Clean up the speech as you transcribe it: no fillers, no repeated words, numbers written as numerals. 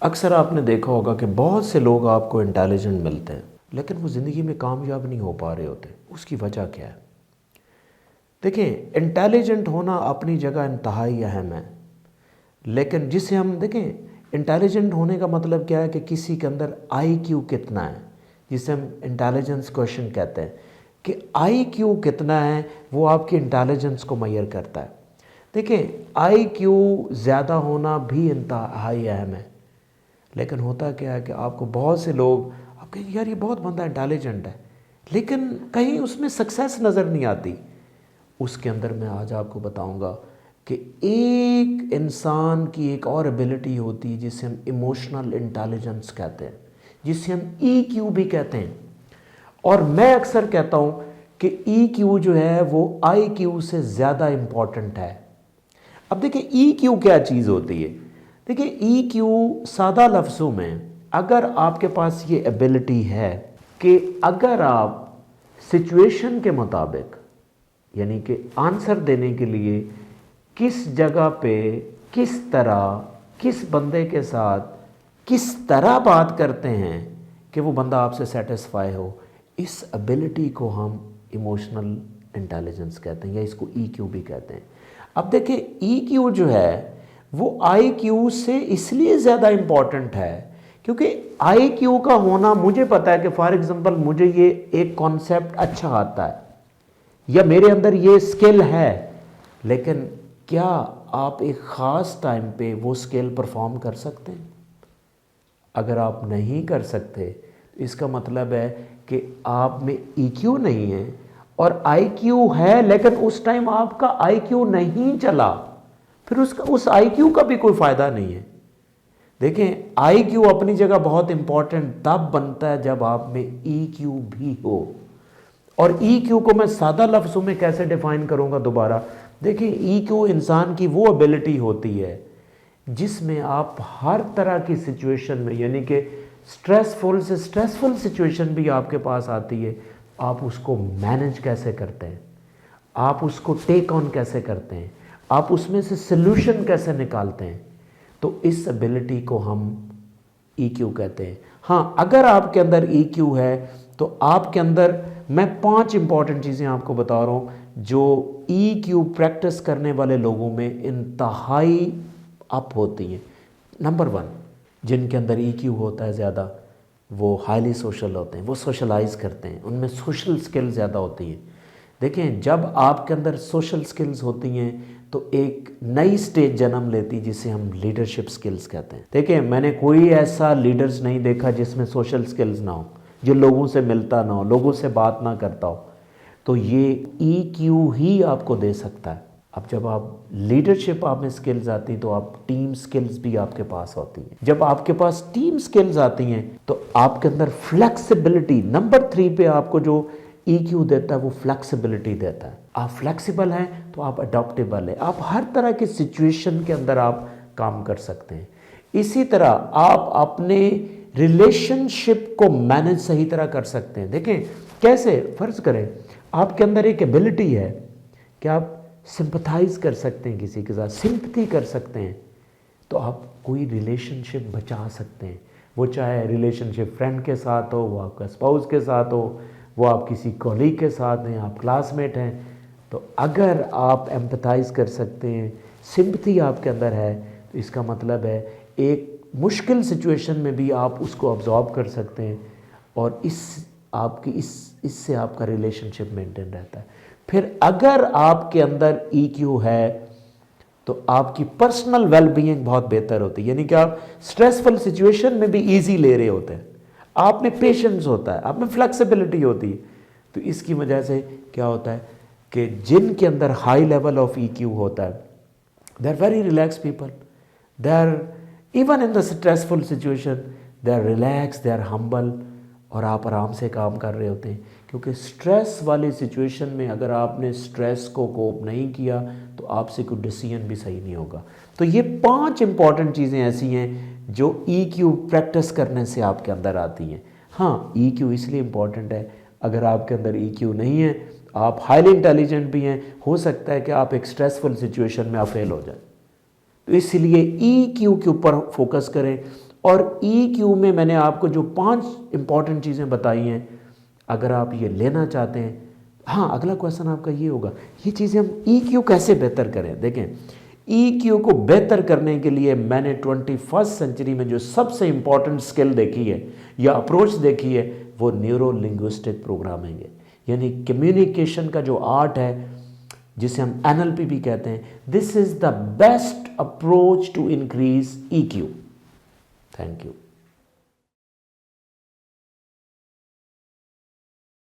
अक्सर आपने देखा होगा कि बहुत से लोग आपको इंटेलिजेंट मिलते हैं लेकिन वो ज़िंदगी में कामयाब नहीं हो पा रहे होते। उसकी वजह क्या है? देखिए, इंटेलिजेंट होना अपनी जगह इंतहाई अहम है, लेकिन जिसे हम देखें इंटेलिजेंट होने का मतलब क्या है कि किसी के अंदर आईक्यू कितना है, जिसे हम इंटेलिजेंस क्वेश्चन कहते हैं कि आईक्यू कितना है, वो आपकी इंटेलिजेंस को मेजर करता है। देखिए, आईक्यू ज़्यादा होना भी इंतहाई अहम है, लेकिन होता क्या है कि आपको बहुत से लोग आप कहेंगे यार ये बहुत बंदा इंटेलिजेंट है, लेकिन कहीं उसमें सक्सेस नज़र नहीं आती। उसके अंदर मैं आज आपको बताऊंगा कि एक इंसान की एक और एबिलिटी होती है जिसे हम इमोशनल इंटेलिजेंस कहते हैं, जिसे हम ईक्यू भी कहते हैं। और मैं अक्सर कहता हूं कि ईक्यू जो है वो आईक्यू से ज़्यादा इम्पॉर्टेंट है। अब देखिए ईक्यू क्या चीज़ होती है। देखिए ईक्यू सादा लफ्ज़ों में, अगर आपके पास ये एबिलिटी है कि अगर आप सिचुएशन के मुताबिक यानी कि आंसर देने के लिए किस जगह पे किस तरह किस बंदे के साथ किस तरह बात करते हैं कि वो बंदा आपसे सेटिस्फाई हो, इस एबिलिटी को हम इमोशनल इंटेलिजेंस कहते हैं या इसको ईक्यू भी कहते हैं। अब देखिए ईक्यू जो है वो आईक्यू से इसलिए ज़्यादा इम्पॉर्टेंट है क्योंकि आईक्यू का होना, मुझे पता है कि फॉर एग्जांपल मुझे ये एक कॉन्सेप्ट अच्छा आता है या मेरे अंदर ये स्किल है, लेकिन क्या आप एक ख़ास टाइम पे वो स्किल परफॉर्म कर सकते हैं? अगर आप नहीं कर सकते तो इसका मतलब है कि आप में ईक्यू नहीं है, और आईक्यू है लेकिन उस टाइम आपका आईक्यू नहीं चला, फिर उस आईक्यू का भी कोई फ़ायदा नहीं है। देखें, आईक्यू अपनी जगह बहुत इंपॉर्टेंट तब बनता है जब आप में ईक्यू भी हो। और ईक्यू को मैं सादा लफ्ज़ों में कैसे डिफाइन करूंगा दोबारा? देखिए, ईक्यू इंसान की वो एबिलिटी होती है जिसमें आप हर तरह की सिचुएशन में, यानी कि स्ट्रेसफुल से स्ट्रेसफुल सिचुएशन भी आपके पास आती है, आप उसको मैनेज कैसे करते हैं, आप उसको टेक ऑन कैसे करते हैं, आप उसमें से सल्यूशन कैसे निकालते हैं। तो इस एबिलिटी को हम ईक्यू कहते हैं। हाँ, अगर आपके अंदर ईक्यू है तो आपके अंदर, मैं 5 इंपॉर्टेंट चीज़ें आपको बता रहा हूँ जो ईक्यू प्रैक्टिस करने वाले लोगों में इंतहाई अप होती हैं। नंबर 1, जिनके अंदर ईक्यू होता है ज़्यादा, वो हाईली सोशल होते हैं, वो सोशलाइज करते हैं, उनमें सोशल स्किल ज़्यादा होती हैं। देखें, जब आपके अंदर सोशल स्किल्स होती हैं तो एक नई स्टेज जन्म लेती है जिसे हम लीडरशिप स्किल्स कहते हैं। देखें, मैंने कोई ऐसा लीडर्स नहीं देखा जिसमें सोशल स्किल्स ना हो, जो लोगों से मिलता ना हो, लोगों से बात ना करता हो। तो ये ईक्यू ही आपको दे सकता है। अब जब आप लीडरशिप आप में स्किल्स आती तो आप टीम स्किल्स भी आपके पास होती हैं। जब आपके पास टीम स्किल्स आती हैं तो आपके अंदर फ्लेक्सिबिलिटी, नंबर 3 पे आपको जो ईक्यू देता है वो फ्लेक्सिबिलिटी देता है। आप फ्लेक्सिबल हैं तो आप अडॉप्टेबल हैं, आप हर तरह की सिचुएशन के अंदर आप काम कर सकते हैं। इसी तरह आप अपने रिलेशनशिप को मैनेज सही तरह कर सकते हैं। देखें कैसे, फ़र्ज़ करें आपके अंदर एक एबिलिटी है कि आप सिंपथाइज कर सकते हैं, किसी के साथ सिंपथी कर सकते हैं, तो आप कोई रिलेशनशिप बचा सकते हैं। वो चाहे रिलेशनशिप फ्रेंड के साथ हो, वो आपका स्पाउस के साथ हो, वो आप किसी कॉलीग के साथ हैं, आप क्लासमेट हैं, तो अगर आप एम्पथाइज कर सकते हैं, सिंपथी आपके अंदर है, तो इसका मतलब है एक मुश्किल सिचुएशन में भी आप उसको ऑब्जॉर्व कर सकते हैं, और इससे आपका रिलेशनशिप मेंटेन रहता है। फिर अगर आपके अंदर ईक्यू है तो आपकी पर्सनल वेलबीइंग बहुत बेहतर होती है, यानी कि आप स्ट्रेसफुल सिचुएशन में भी इजी ले रहे होते हैं, आप में पेशेंस होता है, आप में फ्लेक्सिबिलिटी होती है। तो इसकी वजह से क्या होता है कि जिनके अंदर हाई लेवल ऑफ ईक्यू होता है, they are very relax people, they are even in the stressful situation they are relax, they are humble, और आप आराम से काम कर रहे होते हैं। क्योंकि स्ट्रेस वाली सिचुएशन में अगर आपने स्ट्रेस को कोप नहीं किया तो आपसे कोई डिसीजन भी सही नहीं होगा। तो ये 5 इंपॉर्टेंट चीज़ें ऐसी हैं जो ईक्यू प्रैक्टिस करने से आपके अंदर आती हैं। हाँ, ईक्यू इसलिए इम्पॉर्टेंट है, अगर आपके अंदर ईक्यू नहीं है, आप हाईली इंटेलिजेंट भी हैं, हो सकता है कि आप एक स्ट्रेसफुल सिचुएशन में आप फेल हो जाए। तो इसलिए ईक्यू के ऊपर फोकस करें और EQ में मैंने आपको जो 5 इंपॉर्टेंट चीज़ें बताई हैं, अगर आप ये लेना चाहते हैं, हाँ, अगला क्वेश्चन आपका ये होगा, ये चीज़ें हम EQ कैसे बेहतर करें। देखें, EQ को बेहतर करने के लिए मैंने 21st सेंचुरी में जो सबसे इंपॉर्टेंट स्किल देखी है या अप्रोच देखी है, वो न्यूरो लिंग्विस्टिक प्रोग्रामिंग है। यानी कम्युनिकेशन का जो आर्ट है, जिसे हम NLP भी कहते हैं, this is the best approach to increase EQ। Thank you.